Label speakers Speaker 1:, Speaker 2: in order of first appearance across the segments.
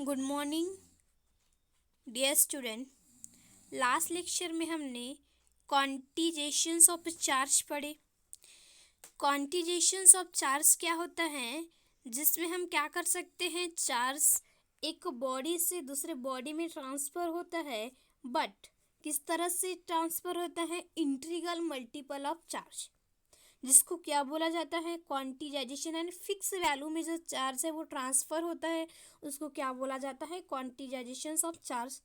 Speaker 1: Good morning dear student. Last lecture में हमने क्वांटिजेशंस of charge पढ़े। क्वांटिजेशंस ऑफ चार्ज क्या होता है, जिसमें हम क्या कर सकते हैं, चार्ज एक बॉडी से दूसरे बॉडी में ट्रांसफ़र होता है, बट किस तरह से ट्रांसफ़र होता है, इंटीग्रल मल्टीपल ऑफ चार्ज, जिसको क्या बोला जाता है, क्वांटिजाइजेशन। एंड फिक्स वैल्यू में जो चार्ज है वो ट्रांसफ़र होता है, उसको क्या बोला जाता है, क्वांटिजाइजेशन ऑफ चार्ज।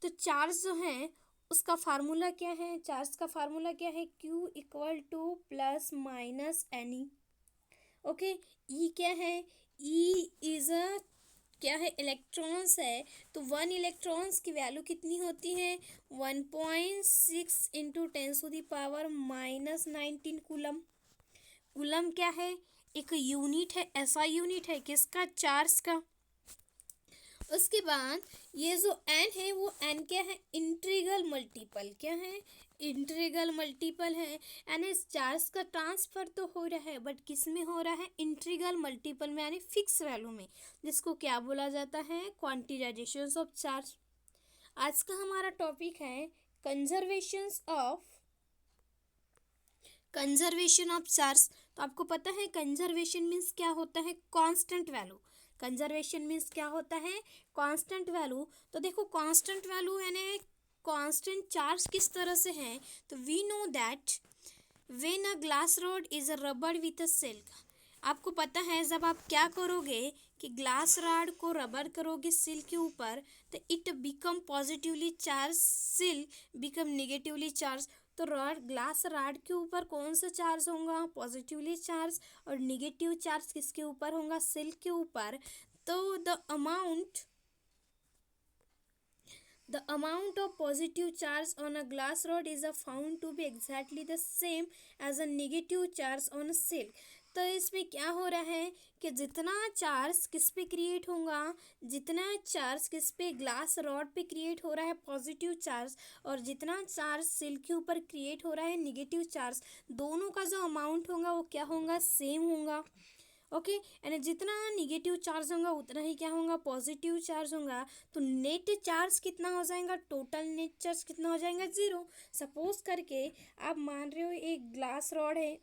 Speaker 1: तो चार्ज जो है उसका फार्मूला क्या है, चार्ज का फार्मूला क्या है, Q equal to plus minus N E. Okay, E क्या है, ई इज़ अ क्या है, इलेक्ट्रॉन्स है। तो 1 इलेक्ट्रॉन्स की वैल्यू कितनी होती है, 1.6 इंटू 10⁻⁻19 कूलम। कूलम क्या है, एक यूनिट है, ऐसा यूनिट है किसका, चार्ज का। उसके बाद ये जो एन है वो एन क्या है, इंटीग्रल मल्टीपल, क्या है, इंटीग्रल मल्टीपल है। यानी इस चार्ज का ट्रांसफ़र तो हो रहा है, बट किस में हो रहा है, इंटीग्रल मल्टीपल में, यानी फिक्स वैल्यू में, जिसको क्या बोला जाता है, क्वांटिजाइजेशन ऑफ चार्ज। आज का हमारा टॉपिक है कंजर्वेशन ऑफ चार्ज। तो आपको पता है कंजर्वेशन मीन्स क्या होता है, कांस्टेंट वैल्यू। कंजर्वेशन मीन्स क्या होता है, कांस्टेंट वैल्यू। तो देखो कांस्टेंट वैल्यू यानी कांस्टेंट चार्ज किस तरह से है, तो we know that when a glass rod is a rubber with a silk. आपको पता है जब आप क्या करोगे कि ग्लास रॉड को रबर करोगे सिल्क के ऊपर, तो it become positively charge, silk become negatively charge. तो रॉड, ग्लास रॉड के ऊपर कौन सा चार्ज होगा, पॉजिटिवली चार्ज, और निगेटिव चार्ज किसके ऊपर होगा, सिल्क के ऊपर। तो the amount of positive charge on a glass rod is found to be exactly the same as a negative charge on a silk। तो इसमें क्या हो रहा है कि जितना चार्ज किस पे क्रिएट होगा, जितना चार्ज किस पे, ग्लास रॉड पे क्रिएट हो रहा है पॉजिटिव चार्ज, और जितना चार्ज सिल्क के ऊपर क्रिएट हो रहा है निगेटिव चार्ज, दोनों का जो अमाउंट होगा वो क्या होगा, सेम होगा। ओके, यानी जितना निगेटिव चार्ज होगा उतना ही क्या होगा, पॉजिटिव चार्ज होगा। तो नेट चार्ज कितना हो जाएगा, टोटल नेट चार्ज कितना हो जाएगा, 0। सपोज करके आप मान रहे हो एक ग्लास रॉड है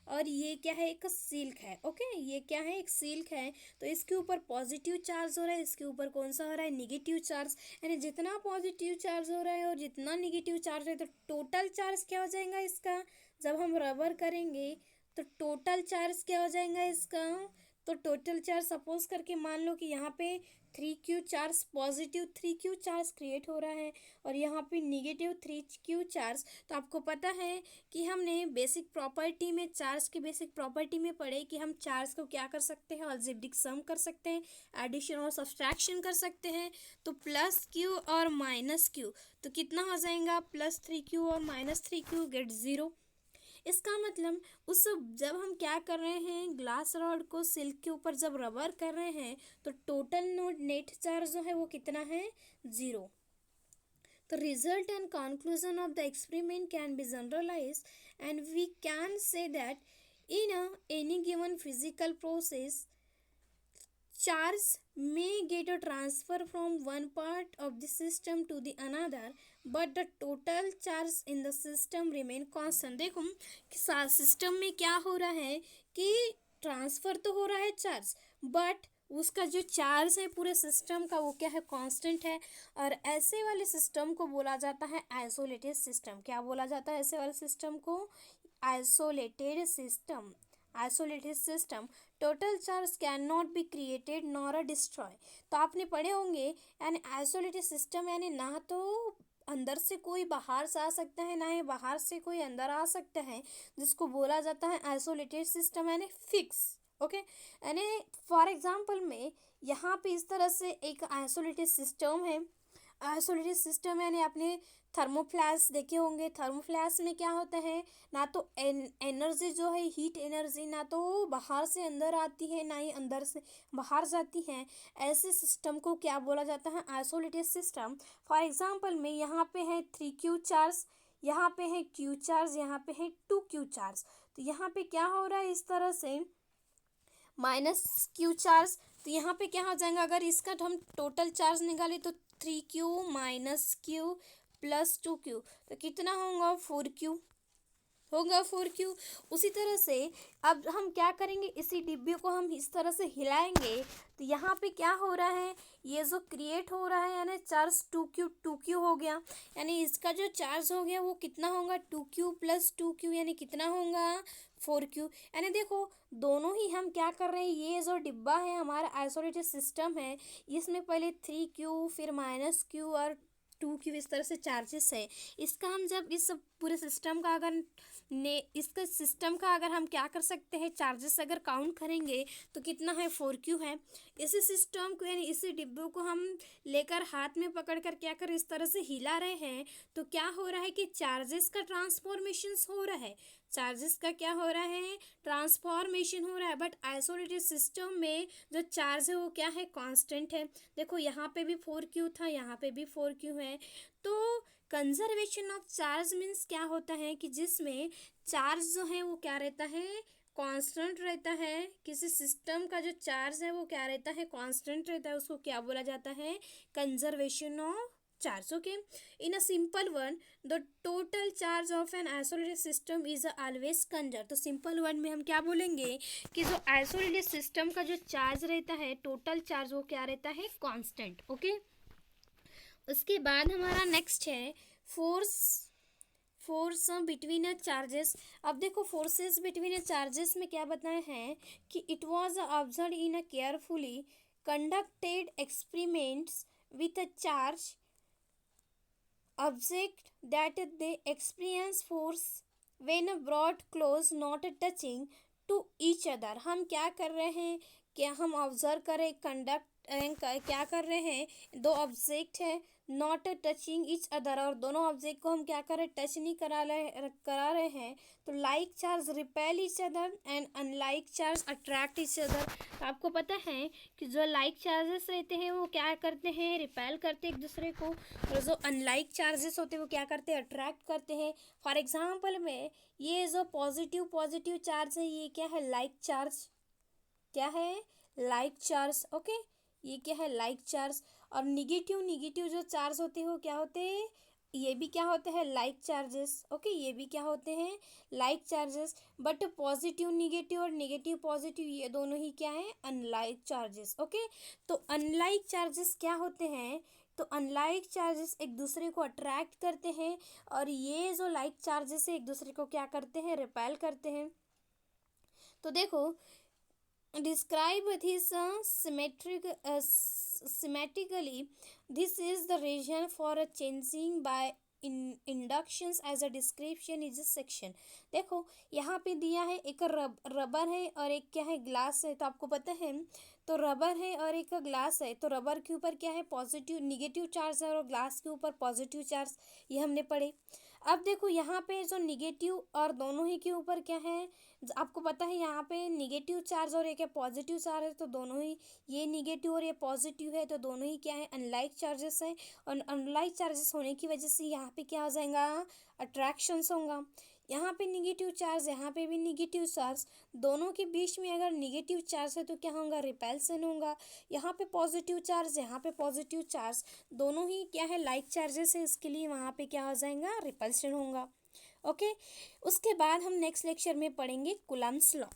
Speaker 1: और ये क्या है, एक सिल्क है। ओके, ये क्या है, एक सिल्क है। तो इसके ऊपर पॉजिटिव चार्ज हो रहा है, इसके ऊपर कौन सा हो रहा है, निगेटिव चार्ज। यानी जितना पॉजिटिव चार्ज हो रहा है और जितना निगेटिव चार्ज है, तो टोटल चार्ज क्या हो जाएगा इसका, जब हम रबर करेंगे तो टोटल चार्ज क्या हो जाएगा इसका। तो टोटल चार्ज सपोज करके मान लो कि यहाँ पे 3Q charge, positive 3Q charge create हो रहा है, और यहाँ पे निगेटिव 3Q चार्ज। तो आपको पता है कि हमने बेसिक प्रॉपर्टी में, चार्ज की बेसिक प्रॉपर्टी में पढ़े कि हम चार्ज को क्या कर सकते हैं, अलजेब्रिक सम कर सकते हैं, एडिशन और सब्सट्रैक्शन कर सकते हैं। तो +Q और -Q, तो कितना हो जाएगा, +3Q और -3Q गेट 0। इसका मतलब उस, जब हम क्या कर रहे हैं, ग्लास रॉड को सिल्क के ऊपर जब रबर कर रहे हैं, तो टोटल नेट चार्ज जो है वो कितना है, 0। The result and conclusion of the experiment can be generalized, and we can say that in any given physical process, charge may get a transfer from one part of the system to the another, but the total charge in the system remain constant। देखो system में क्या हो रहा है कि transfer तो हो रहा है चार्ज, बट उसका जो चार्ज है पूरे सिस्टम का वो क्या है, कांस्टेंट है। और ऐसे वाले सिस्टम को बोला जाता है आइसोलेटेड सिस्टम। क्या बोला जाता है ऐसे वाले सिस्टम को, isolated system. Isolated system, total charge can not be created nor a destroy. तो आपने पढ़े होंगे, यानी आइसोलेटेड सिस्टम यानी ना तो अंदर से कोई बाहर से आ सकता है, ना ही बाहर से कोई अंदर आ सकता है, जिसको बोला जाता है आइसोलेटेड सिस्टम, यानी फिक्स। ओके, यानी फॉर एग्जांपल में यहाँ पे इस तरह से एक आइसोलेटेड सिस्टम है। आइसोलेटेड सिस्टम यानी आपने थर्मोफ्लैश देखे होंगे। थर्मोफ्लैश में क्या होता है, ना तो एनर्जी जो है, हीट एनर्जी, ना तो बाहर से अंदर आती है, ना ही अंदर से बाहर जाती है। ऐसे सिस्टम को क्या बोला जाता है, आइसोलेटेड सिस्टम। फॉर एग्जांपल में यहाँ पे है 3Q चार्ज, यहाँ पे है Q चार्ज, यहाँ पे है 2Q चार्ज। तो यहाँ पे क्या हो रहा है, इस तरह से -Q चार्ज तो यहाँ पे क्या हो जाएगा, अगर इसका हम टोटल चार्ज निकाले तो 3Q minus Q plus 2Q, तो कितना होगा 4Q होगा 4Q। उसी तरह से अब हम क्या करेंगे, इसी डिब्बे को हम इस तरह से हिलाएंगे तो यहाँ पे क्या हो रहा है, ये जो क्रिएट हो रहा है यानी चार्ज 2Q हो गया, यानी इसका जो चार्ज हो गया वो कितना होगा 2Q प्लस 2Q, यानी कितना होगा 4Q। यानी देखो दोनों ही हम क्या कर रहे हैं, ये जो डिब्बा है हमारा आइसोलेटेड सिस्टम है, इसमें पहले 3Q फिर माइनस Q और 2Q इस तरह से चार्जेस है। इसका हम जब इस पूरे सिस्टम का अगर इसका सिस्टम का अगर हम क्या कर सकते हैं, चार्जेस अगर काउंट करेंगे तो कितना है 4Q है। इसी सिस्टम को यानी इसी डिब्बे को हम लेकर हाथ में पकड़ कर क्या कर इस तरह से हिला रहे हैं, तो क्या हो रहा है कि चार्जेस का ट्रांसफॉर्मेशन हो रहा है, चार्जेस का क्या हो रहा है ट्रांसफॉर्मेशन हो रहा है। बट आइसोलेटेड सिस्टम में जो चार्ज है वो क्या है कांस्टेंट है। देखो यहाँ पे भी 4Q था, यहाँ पे भी 4Q है। तो कंजर्वेशन ऑफ चार्ज मीन्स क्या होता है कि जिसमें चार्ज जो है वो क्या रहता है कांस्टेंट रहता है। किसी सिस्टम का जो चार्ज है वो क्या रहता है कांस्टेंट रहता है, उसको क्या बोला जाता है conservation of charge. Okay, in a simple one the total charge of an isolated system is always conserve. तो सिंपल वर्ड में हम क्या बोलेंगे कि जो आइसोलेटेड सिस्टम का जो चार्ज रहता है टोटल चार्ज वो क्या रहता है कांस्टेंट। ओके, उसके बाद हमारा नेक्स्ट है फोर्स बिटवीन अ चार्जेस। अब देखो फोर्सेस बिटवीन अ चार्जेस में क्या बताया है कि it was observe in a carefully conducted experiments with a charge object that they experience force when brought close not touching to each other. हम क्या कर रहे हैं, क्या हम ऑब्जर्व करें क्या कर रहे हैं, दो ऑब्जेक्ट है नॉट टचिंग ईच अदर, और दोनों ऑब्जेक्ट को हम क्या कर रहे हैं टच नहीं करा रहे हैं, तो like charge repel each other and unlike charge attract each other. तो आपको पता है कि जो लाइक चार्जेस रहते हैं वो क्या करते हैं रिपेल करते हैं एक दूसरे को, और जो अनलाइक चार्जेस होते हैं वो क्या करते हैं अट्रैक्ट करते हैं। फॉर एग्जाम्पल में ये जो पॉजिटिव चार्ज है ये क्या है लाइक चार्ज, क्या है लाइक चार्ज। ओके, ये क्या है लाइक चार्ज। और निगेटिव जो चार्ज होते हैं वो क्या होते हैं, ये भी क्या होते हैं लाइक चार्जेस। ओके, ये भी क्या होते हैं like charges. But positive negative और निगेटिव पॉजिटिव ये दोनों ही क्या है अनलाइक चार्जेस। ओके, तो अनलाइक चार्जेस क्या होते हैं, तो अनलाइक चार्जेस एक दूसरे को अट्रैक्ट करते हैं, और ये जो लाइक चार्जेस है एक दूसरे को क्या करते हैं रिपेल करते हैं। तो देखो describe this symmetrically. This is the region for a changing by inductions as a description is a section। देखो यहाँ पे दिया है एक रबर है और एक क्या है ग्लास है। तो आपको पता है तो रबर है और एक ग्लास है, तो रबर के ऊपर क्या है पॉजिटिव निगेटिव चार्ज है और ग्लास के ऊपर पॉजिटिव चार्ज, ये हमने पढ़े। अब देखो यहाँ पे जो निगेटिव और दोनों ही के ऊपर क्या है, आपको पता है यहाँ पे निगेटिव चार्ज और एक है पॉजिटिव चार्ज है, तो दोनों ही ये निगेटिव और ये पॉजिटिव है, तो दोनों ही क्या है अनलाइक चार्जेस है। और अनलाइक चार्जेस होने की वजह से यहाँ पे क्या हो जाएगा अट्रैक्शंस होगा। यहाँ पे निगेटिव चार्ज यहाँ पे भी निगेटिव चार्ज, दोनों के बीच में अगर निगेटिव चार्ज है तो क्या होगा रिपल्सन होगा। यहाँ पे पॉजिटिव चार्ज यहाँ पे पॉजिटिव चार्ज, दोनों ही क्या है लाइक चार्जेस है, इसके लिए वहाँ पे क्या हो जाएगा रिपल्सन होगा। ओके, उसके बाद हम नेक्स्ट लेक्चर में पढ़ेंगे कूलम्ब्स लॉ।